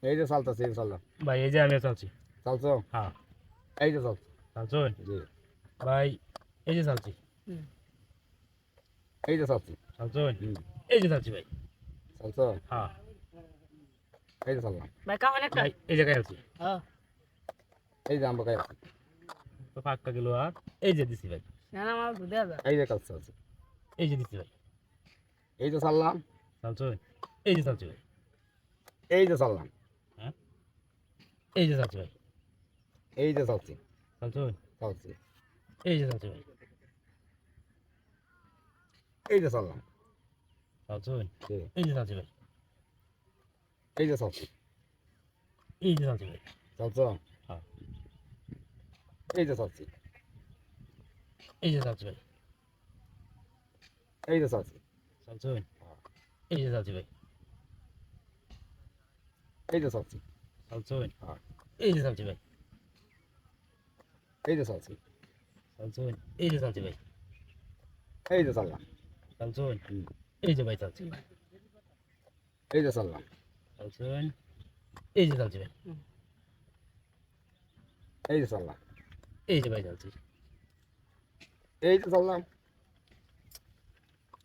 এই যে চালতাছি, এই যে চাললাম। ভাই এই যে আমি চালছি। চালছো? হ্যাঁ এই যে চালছো। চালছুন জি। ভাই এই যে চালছি। এই যে চালছি। চালছুন হুম। এই যে চালছি ভাই। চালছো? হ্যাঁ এই যে চাললাম। ভাই কামান একটা ভাই এই জায়গায় আছি। হ্যাঁ এই যে আমরা খাই। তো ফাঁকা গেল আর এই যে দিছি ভাই। না না মাল দুধে আছে এই যে কাজ চালছি। এই যে দিছি ভাই। এই যে চাললাম। চালছুন এই যে চালছি ভাই। এই যে চাললাম। হ্যাঁ এই যে চালছি ভাই। এই যে চালছি। চালছুন চালছি। এই যে চালছি ভাই। এই যে চাললাম। চালছুন জি। এই যে চালছি ভাই। এই যে চালছি। এই যে চালছি ভাই। চালছো? হ্যাঁ এই যে চালছি। এই যে চালছি ভাই। এই যে চালছি। চালছুন এই যে চালছি ভাই। এই যে চালছি। চালছুন হ্যাঁ। এই যে চালছি ভাই। এই যে চালছি। চালছুন এই যে চালছি ভাই। এই যে চাললাম। চালছুন হুম। এই যে ভাই চালছি। এই যে চাললাম। চালছুন এই যে চালছি ভাই। এই যে চাললাম। এই যে ভাই চালছি। এই যে চাললাম।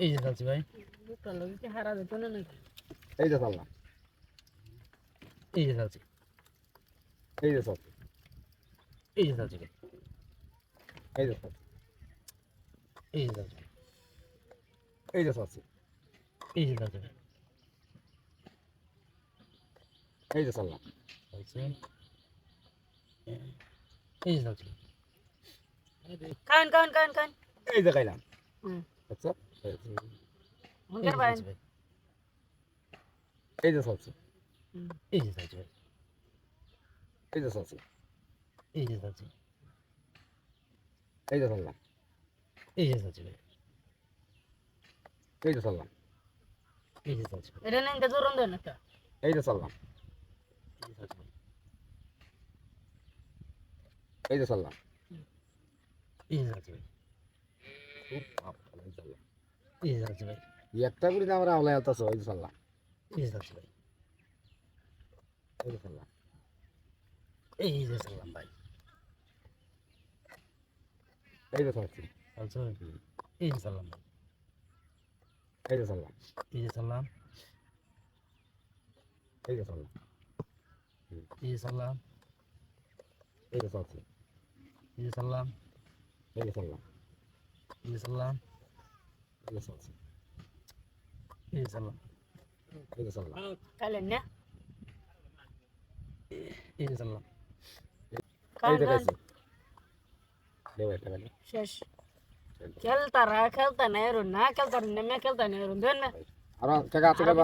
এই যে চালছি ভাই। দুটো লোকে হারা যেত না নাকি এই যে চাললাম। এই যে চালছি। এই যে চালছি। এই যে চালছি ভাই। এই যে চালছি। এই যে চালছি। এই যে চালছি। এই যে চালছি ভাই। এই যে চাললাম। চালছুন এই যে চালছি। কান কান কান কান এই যে খাইলাম। হুম আচ্ছা। এই হুঙ্কার যে ভাই চালছি ভাই। এই যে চালছি। এই যে চালছি ভাই। এই যে চালছি। এই যে চালছি। এই যে চাললাম। এই যে চালছি ভাই। এই যে চাললাম। এই যে চালছি ভাই। এটা নেন তে জোরন দেন একটা এই যে চাললাম। এই যে চালছি ভাই। এই যে চাললাম। এই যে চালছি ভাই। খুব ভালো চাললাম। এই যে চালছি ভাই। একটা করে না আমরা আওলাই আলতাছো। এই যে চাললাম। এই যে চালছি ভাই। এই যে চাললাম। এই যে চাললাম ভাই। এই যে চালছি। চালছুন এই যে চাললাম ভাই। এই যে চাললাম। এই যে চাললাম। এই যে চাললাম। এই যে চাললাম। এই যে চালছি। এই যে চাললাম। এই যে চাললাম। এই যে চাললাম। এই যে চালছি। এই যে চাললাম। এই যে চাললাম। খাইলেন না এই যে চাললাম। এই কান যে কান খাইছি। দেও একটা খাইলাম। শেষ খেলতারা খেলতা না এরুন না খেলতার না খেলতা না এরুন দেন না আর কাকা আছে বাবা।